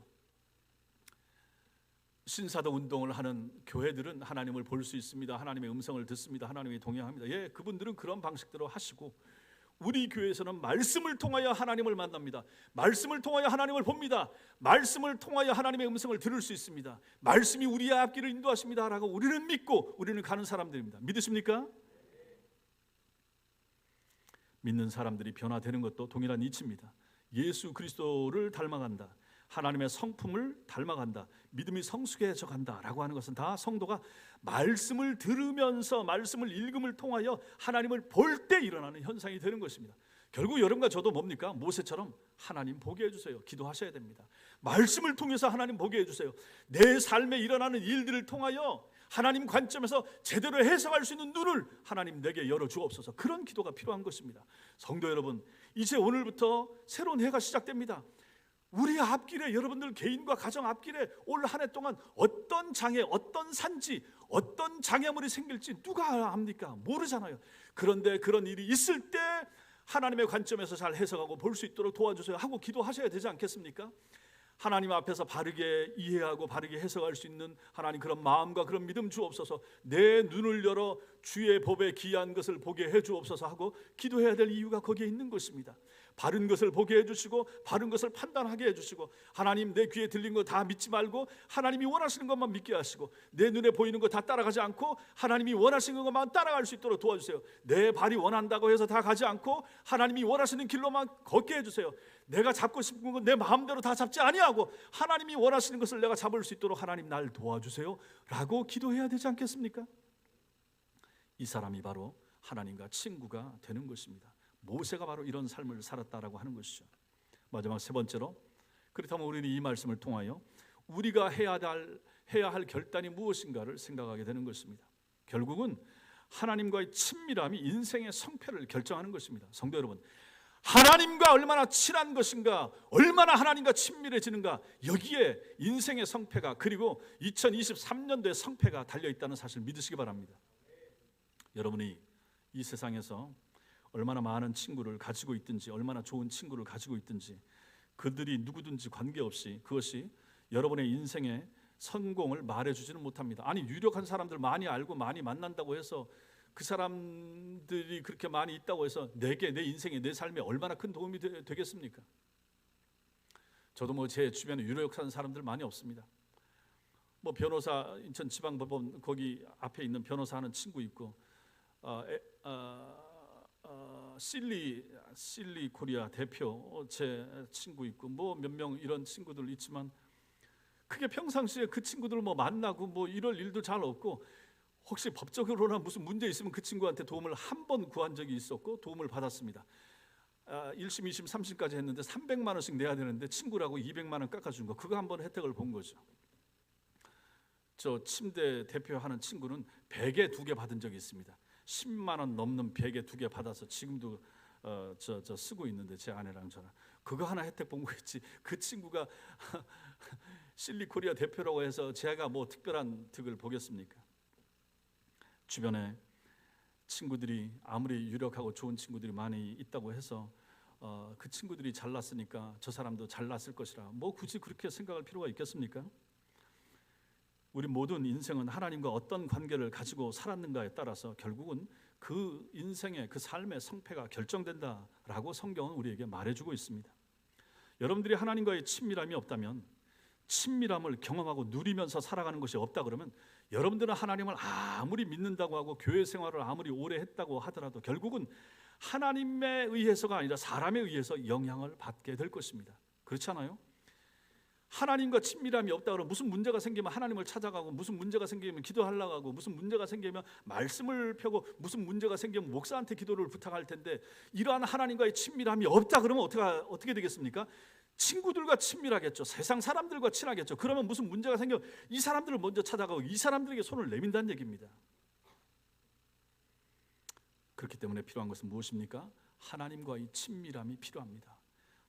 신사도 운동을 하는 교회들은 하나님을 볼 수 있습니다. 하나님의 음성을 듣습니다. 하나님이 동행합니다. 예, 그분들은 그런 방식대로 하시고, 우리 교회에서는 말씀을 통하여 하나님을 만납니다. 말씀을 통하여 하나님을 봅니다. 말씀을 통하여 하나님의 음성을 들을 수 있습니다. 말씀이 우리의 앞길을 인도하십니다 라고 우리는 믿고 우리는 가는 사람들입니다. 믿으십니까? 믿는 사람들이 변화되는 것도 동일한 이치입니다. 예수 그리스도를 닮아간다, 하나님의 성품을 닮아간다, 믿음이 성숙해져 간다라고 하는 것은 다 성도가 말씀을 들으면서 말씀을 읽음을 통하여 하나님을 볼 때 일어나는 현상이 되는 것입니다. 결국 여러분과 저도 뭡니까? 모세처럼 하나님 보게 해주세요. 기도하셔야 됩니다. 말씀을 통해서 하나님 보게 해주세요. 내 삶에 일어나는 일들을 통하여 하나님 관점에서 제대로 해석할 수 있는 눈을 하나님 내게 열어주옵소서. 그런 기도가 필요한 것입니다. 성도 여러분, 이제 오늘부터 새로운 해가 시작됩니다. 우리 앞길에, 여러분들 개인과 가정 앞길에 올 한 해 동안 어떤 장애, 어떤 산지, 어떤 장애물이 생길지 누가 압니까? 모르잖아요. 그런데 그런 일이 있을 때 하나님의 관점에서 잘 해석하고 볼 수 있도록 도와주세요 하고 기도하셔야 되지 않겠습니까? 하나님 앞에서 바르게 이해하고 바르게 해석할 수 있는 하나님 그런 마음과 그런 믿음 주옵소서. 내 눈을 열어 주의 법에 기이한 것을 보게 해 주옵소서 하고 기도해야 될 이유가 거기에 있는 것입니다. 바른 것을 보게 해주시고 바른 것을 판단하게 해주시고, 하나님 내 귀에 들린 거 다 믿지 말고 하나님이 원하시는 것만 믿게 하시고, 내 눈에 보이는 거 다 따라가지 않고 하나님이 원하시는 것만 따라갈 수 있도록 도와주세요. 내 발이 원한다고 해서 다 가지 않고 하나님이 원하시는 길로만 걷게 해주세요. 내가 잡고 싶은 건 내 마음대로 다 잡지 아니하고 하나님이 원하시는 것을 내가 잡을 수 있도록 하나님 날 도와주세요 라고 기도해야 되지 않겠습니까? 이 사람이 바로 하나님과 친구가 되는 것입니다. 모세가 바로 이런 삶을 살았다라고 하는 것이죠. 마지막 세 번째로, 그렇다면 우리는 이 말씀을 통하여 우리가 해야 할 결단이 무엇인가를 생각하게 되는 것입니다. 결국은 하나님과의 친밀함이 인생의 성패를 결정하는 것입니다. 성도 여러분, 하나님과 얼마나 친한 것인가, 얼마나 하나님과 친밀해지는가, 여기에 인생의 성패가, 그리고 2023년도의 성패가 달려있다는 사실을 믿으시기 바랍니다. 여러분이 이 세상에서 얼마나 많은 친구를 가지고 있든지, 얼마나 좋은 친구를 가지고 있든지, 그들이 누구든지 관계없이 그것이 여러분의 인생의 성공을 말해주지는 못합니다. 아니, 유력한 사람들 많이 알고 많이 만난다고 해서 그 사람들이 그렇게 많이 있다고 해서 내게, 내 인생에, 내 삶에 얼마나 큰 도움이 되겠습니까? 저도 뭐 제 주변에 유력한 사람들 많이 없습니다. 뭐 변호사, 인천지방법원 거기 앞에 있는 변호사 하는 친구 있고, 실리 코리아 대표 제 친구 있고, 뭐 몇 명 이런 친구들 있지만 크게 평상시에 그 친구들 뭐 만나고 뭐 이럴 일도 잘 없고, 혹시 법적으로나 무슨 문제 있으면 그 친구한테 도움을 한 번 구한 적이 있었고 도움을 받았습니다. 1심, 2심, 3심까지 했는데 300만 원씩 내야 되는데 친구라고 200만 원 깎아준 거, 그거 한 번 혜택을 본 거죠. 저 침대 대표하는 친구는 베개 2개 받은 적이 있습니다. 10만 원 넘는 베개 2개 받아서 지금도 저 쓰고 있는데, 제 아내랑 저랑 그거 하나 혜택 본 거겠지. 그 친구가 실리코리아 대표라고 해서 제가 뭐 특별한 득을 보겠습니까? 주변에 친구들이 아무리 유력하고 좋은 친구들이 많이 있다고 해서 그 친구들이 잘났으니까 저 사람도 잘났을 것이라 뭐 굳이 그렇게 생각할 필요가 있겠습니까? 우리 모든 인생은 하나님과 어떤 관계를 가지고 살았는가에 따라서 결국은 그 인생의, 그 삶의 성패가 결정된다라고 성경은 우리에게 말해주고 있습니다. 여러분들이 하나님과의 친밀함이 없다면, 친밀함을 경험하고 누리면서 살아가는 것이 없다 그러면, 여러분들은 하나님을 아무리 믿는다고 하고 교회 생활을 아무리 오래 했다고 하더라도 결국은 하나님에 의해서가 아니라 사람에 의해서 영향을 받게 될 것입니다. 그렇지 않아요? 하나님과 친밀함이 없다 그러면 무슨 문제가 생기면 하나님을 찾아가고, 무슨 문제가 생기면 기도하려고 하고, 무슨 문제가 생기면 말씀을 펴고, 무슨 문제가 생기면 목사한테 기도를 부탁할 텐데, 이러한 하나님과의 친밀함이 없다 그러면 어떻게 되겠습니까? 친구들과 친밀하겠죠. 세상 사람들과 친하겠죠. 그러면 무슨 문제가 생기면 이 사람들을 먼저 찾아가고 이 사람들에게 손을 내민다는 얘기입니다. 그렇기 때문에 필요한 것은 무엇입니까? 하나님과의 친밀함이 필요합니다.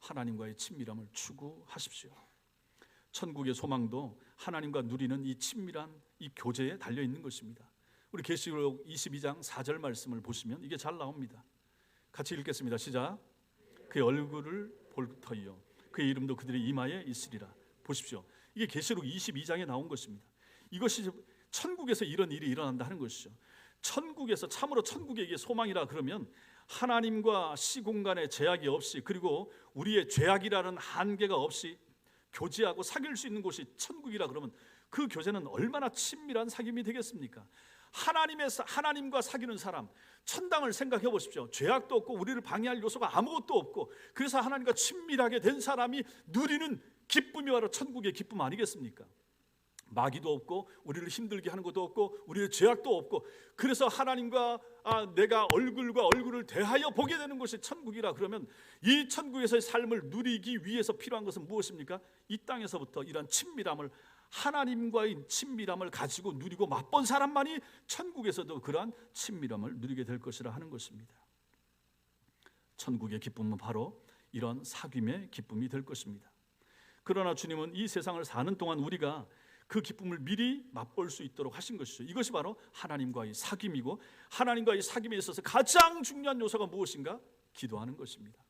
하나님과의 친밀함을 추구하십시오. 천국의 소망도 하나님과 누리는 이 친밀한 이 교제에 달려 있는 것입니다. 우리 계시록 22장 4절 말씀을 보시면 이게 잘 나옵니다. 같이 읽겠습니다. 시작. 그의 얼굴을 볼 터이요 그의 이름도 그들의 이마에 있으리라. 보십시오. 이게 계시록 22장에 나온 것입니다. 이것이 천국에서 이런 일이 일어난다 하는 것이죠. 천국에서, 참으로 천국에 이게 소망이라 그러면 하나님과 시공간의 제약이 없이, 그리고 우리의 죄악이라는 한계가 없이 교제하고 사귈 수 있는 곳이 천국이라 그러면 그 교제는 얼마나 친밀한 사귐이 되겠습니까? 하나님과 사귀는 사람, 천당을 생각해 보십시오. 죄악도 없고 우리를 방해할 요소가 아무것도 없고, 그래서 하나님과 친밀하게 된 사람이 누리는 기쁨이 바로 천국의 기쁨 아니겠습니까? 마귀도 없고 우리를 힘들게 하는 것도 없고 우리의 죄악도 없고, 그래서 하나님과 내가 얼굴과 얼굴을 대하여 보게 되는 것이 천국이라 그러면, 이 천국에서의 삶을 누리기 위해서 필요한 것은 무엇입니까? 이 땅에서부터 이런 친밀함을, 하나님과의 친밀함을 가지고 누리고 맛본 사람만이 천국에서도 그러한 친밀함을 누리게 될 것이라 하는 것입니다. 천국의 기쁨은 바로 이런 사귐의 기쁨이 될 것입니다. 그러나 주님은 이 세상을 사는 동안 우리가 그 기쁨을 미리 맛볼 수 있도록 하신 것이죠. 이것이 바로 하나님과의 사귐이고, 하나님과의 사귐에 있어서 가장 중요한 요소가 무엇인가? 기도하는 것입니다.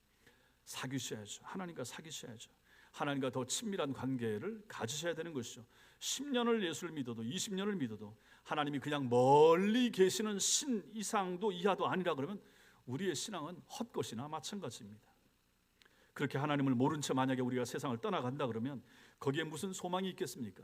사귀셔야죠. 하나님과 사귀셔야죠. 하나님과 더 친밀한 관계를 가지셔야 되는 것이죠. 10년을 예수를 믿어도 20년을 믿어도 하나님이 그냥 멀리 계시는 신 이상도 이하도 아니라 그러면 우리의 신앙은 헛것이나 마찬가지입니다. 그렇게 하나님을 모른 채 만약에 우리가 세상을 떠나간다 그러면 거기에 무슨 소망이 있겠습니까?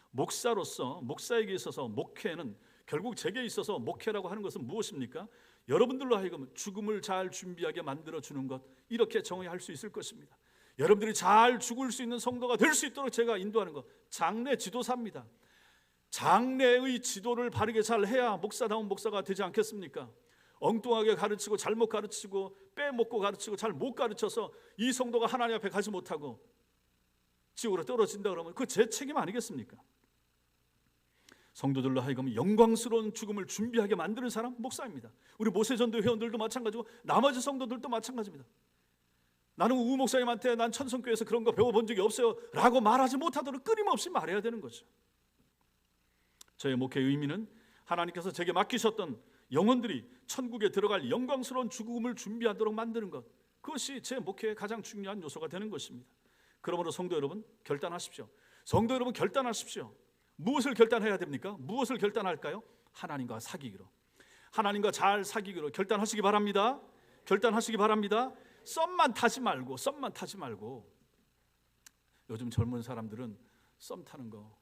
목사로서, 목사에게 있어서 목회는, 결국 제게 있어서 목회라고 하는 것은 무엇입니까? 여러분들로 하여금 죽음을 잘 준비하게 만들어주는 것, 이렇게 정의할 수 있을 것입니다. 여러분들이 잘 죽을 수 있는 성도가 될 수 있도록 제가 인도하는 것, 장래 지도사입니다. 장래의 지도를 바르게 잘 해야 목사다운 목사가 되지 않겠습니까? 엉뚱하게 가르치고 잘못 가르치고 빼먹고 가르치고 잘 못 가르쳐서 이 성도가 하나님 앞에 가지 못하고 지옥으로 떨어진다 그러면 그거 제 책임 아니겠습니까? 성도들로 하여금 영광스러운 죽음을 준비하게 만드는 사람 목사입니다. 우리 모세전도 회원들도 마찬가지고 나머지 성도들도 마찬가지입니다. 나는 우 목사님한테 난 천성교회에서 그런 거 배워본 적이 없어요 라고 말하지 못하도록 끊임없이 말해야 되는 거죠. 저의 목회의 의미는 하나님께서 제게 맡기셨던 영혼들이 천국에 들어갈 영광스러운 죽음을 준비하도록 만드는 것, 그것이 제 목회의 가장 중요한 요소가 되는 것입니다. 그러므로 성도 여러분, 결단하십시오. 성도 여러분, 결단하십시오. 무엇을 결단해야 됩니까? 무엇을 결단할까요? 하나님과 사귀기로, 하나님과 잘 사귀기로 결단하시기 바랍니다. 결단하시기 바랍니다. 썸만 타지 말고. 요즘 젊은 사람들은 썸 타는 거,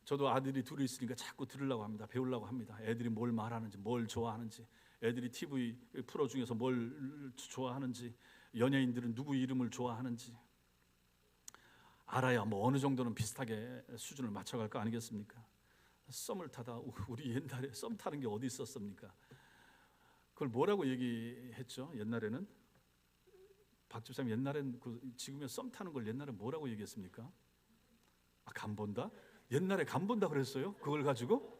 저도 아들이 둘이 있으니까 자꾸 들으려고 합니다. 배우려고 합니다. 애들이 뭘 말하는지, 뭘 좋아하는지, 애들이 TV 프로 중에서 뭘 좋아하는지, 연예인들은 누구 이름을 좋아하는지 알아야 뭐 어느 정도는 비슷하게 수준을 맞춰갈 거 아니겠습니까? 썸을 타다, 우리 옛날에 썸 타는 게 어디 있었습니까? 그걸 뭐라고 얘기했죠? 옛날에는 박 집사님, 옛날엔 지금의 썸 타는 걸 옛날에 뭐라고 얘기했습니까? 간 본다? 옛날에 간 본다 그랬어요? 그걸 가지고?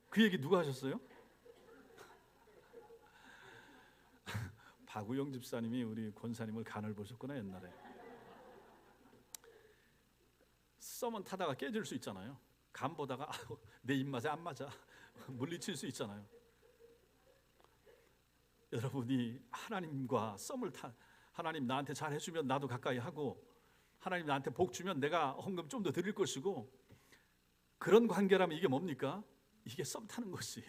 그 얘기 누가 하셨어요? 박우영 집사님이 우리 권사님을 간을 보셨구나. 옛날에 썸은 타다가 깨질 수 있잖아요. 간 보다가 내 입맛에 안 맞아 물리칠 수 있잖아요. 여러분이 하나님과 썸을 하나님 나한테 잘 해주면 나도 가까이 하고, 하나님 나한테 복 주면 내가 헌금 좀 더 드릴 것이고, 그런 관계라면 이게 뭡니까? 이게 썸 타는 것이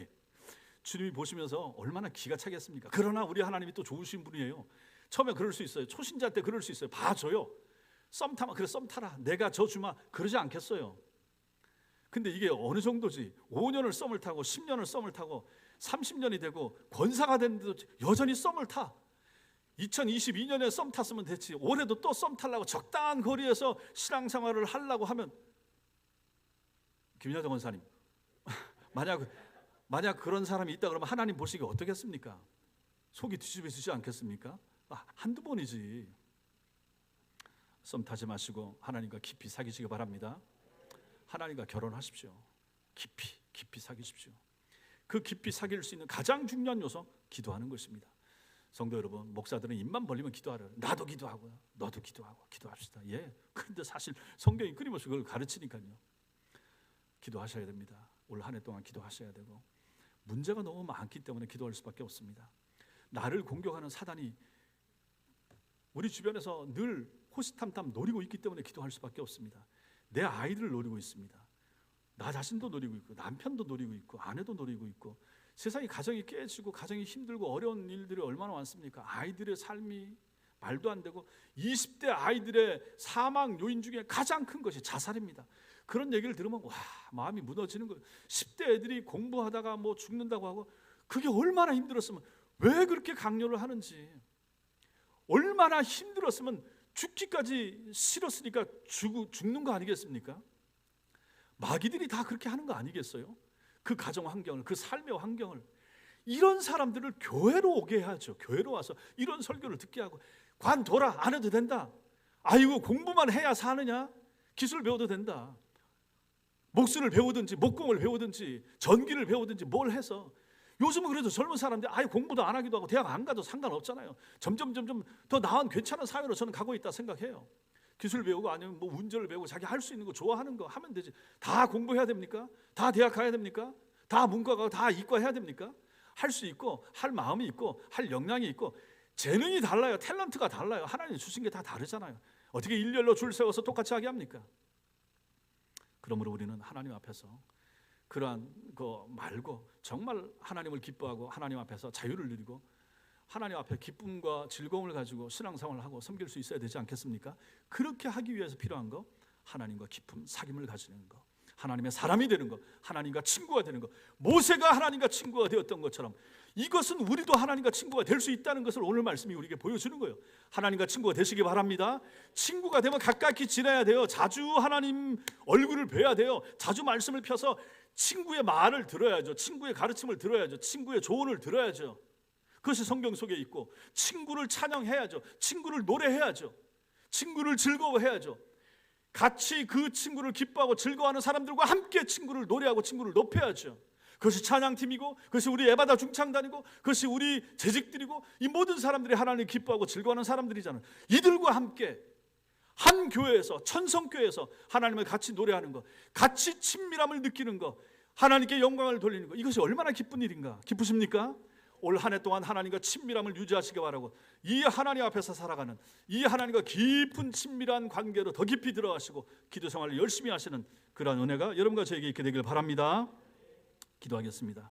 주님이 보시면서 얼마나 기가 차겠습니까? 그러나 우리 하나님이 또 좋으신 분이에요. 처음에 그럴 수 있어요. 초신자 때 그럴 수 있어요. 봐줘요. 썸 타면 그래, 썸 타라, 내가 저 주마, 그러지 않겠어요. 근데 이게 어느 정도지? 5년을 썸을 타고 10년을 썸을 타고 30년이 되고 권사가 됐는데도 여전히 썸을 타. 2022년에 썸 탔으면 됐지, 올해도 또 썸 타려고 적당한 거리에서 신앙생활을 하려고 하면, 김여정 권사님, 만약 그런 사람이 있다 그러면 하나님 보시기 어떻겠습니까? 속이 뒤집어지지 않겠습니까? 한두 번이지. 썸 타지 마시고 하나님과 깊이 사귀시기 바랍니다. 하나님과 결혼하십시오. 깊이 사귀십시오. 그 깊이 사귈 수 있는 가장 중요한 요소, 기도하는 것입니다. 성도 여러분, 목사들은 입만 벌리면 기도하래요. 나도 기도하고요, 너도 기도하고, 기도합시다. 예. 그런데 사실 성경이 끊임없이 그걸 가르치니까요. 기도하셔야 됩니다. 올 한 해 동안 기도하셔야 되고, 문제가 너무 많기 때문에 기도할 수밖에 없습니다. 나를 공격하는 사단이 우리 주변에서 늘 호시탐탐 노리고 있기 때문에 기도할 수밖에 없습니다. 내 아이들을 노리고 있습니다. 나 자신도 노리고 있고, 남편도 노리고 있고, 아내도 노리고 있고, 세상이 가정이 깨지고 가정이 힘들고 어려운 일들이 얼마나 많습니까? 아이들의 삶이 말도 안 되고, 20대 아이들의 사망 요인 중에 가장 큰 것이 자살입니다. 그런 얘기를 들으면 마음이 무너지는 거예요. 10대 애들이 공부하다가 뭐 죽는다고 하고, 그게 얼마나 힘들었으면 왜 그렇게 강요를 하는지, 얼마나 힘들었으면 죽기까지 싫었으니까 죽는 거 아니겠습니까? 마귀들이 다 그렇게 하는 거 아니겠어요? 그 가정 환경을, 그 삶의 환경을. 이런 사람들을 교회로 오게 해야죠. 교회로 와서 이런 설교를 듣게 하고, 관둬라, 안 해도 된다. 아이고, 공부만 해야 사느냐? 기술 배워도 된다. 목수를 배우든지 목공을 배우든지 전기를 배우든지 뭘 해서. 요즘은 그래도 젊은 사람들 아예 공부도 안 하기도 하고 대학 안 가도 상관없잖아요. 점점 더 나은 괜찮은 사회로 저는 가고 있다 생각해요. 기술 배우고 아니면 뭐 운전을 배우고 자기 할 수 있는 거 좋아하는 거 하면 되지. 다 공부해야 됩니까? 다 대학 가야 됩니까? 다 문과 가고 다 이과 해야 됩니까? 할 수 있고, 할 마음이 있고, 할 역량이 있고, 재능이 달라요. 탤런트가 달라요. 하나님 주신 게 다 다르잖아요. 어떻게 일렬로 줄 세워서 똑같이 하게 합니까? 그러므로 우리는 하나님 앞에서 그러한 거 말고 정말 하나님을 기뻐하고 하나님 앞에서 자유를 누리고 하나님 앞에 기쁨과 즐거움을 가지고 신앙생활을 하고 섬길 수 있어야 되지 않겠습니까? 그렇게 하기 위해서 필요한 거, 하나님과 깊은 사귐을 가지는 거, 하나님의 사람이 되는 거, 하나님과 친구가 되는 거. 모세가 하나님과 친구가 되었던 것처럼 이것은 우리도 하나님과 친구가 될 수 있다는 것을 오늘 말씀이 우리에게 보여주는 거예요. 하나님과 친구가 되시기 바랍니다. 친구가 되면 가깝게 지내야 돼요. 자주 하나님 얼굴을 뵈야 돼요. 자주 말씀을 펴서 친구의 말을 들어야죠. 친구의 가르침을 들어야죠. 친구의 조언을 들어야죠. 그것이 성경 속에 있고, 친구를 찬양해야죠. 친구를 노래해야죠. 친구를 즐거워해야죠. 같이 그 친구를 기뻐하고 즐거워하는 사람들과 함께 친구를 노래하고 친구를 높여야죠. 그것이 찬양팀이고, 그것이 우리 에바다 중창단이고, 그것이 우리 재직들이고, 이 모든 사람들이 하나님을 기뻐하고 즐거워하는 사람들이잖아요. 이들과 함께 한 교회에서, 천성교회에서 하나님을 같이 노래하는 것, 같이 친밀함을 느끼는 것, 하나님께 영광을 돌리는 것, 이것이 얼마나 기쁜 일인가. 기쁘십니까? 올 한 해 동안 하나님과 친밀함을 유지하시기 바라고, 이 하나님 앞에서 살아가는, 이 하나님과 깊은 친밀한 관계로 더 깊이 들어가시고 기도 생활을 열심히 하시는 그러한 은혜가 여러분과 저에게 있게 되길 바랍니다. 기도하겠습니다.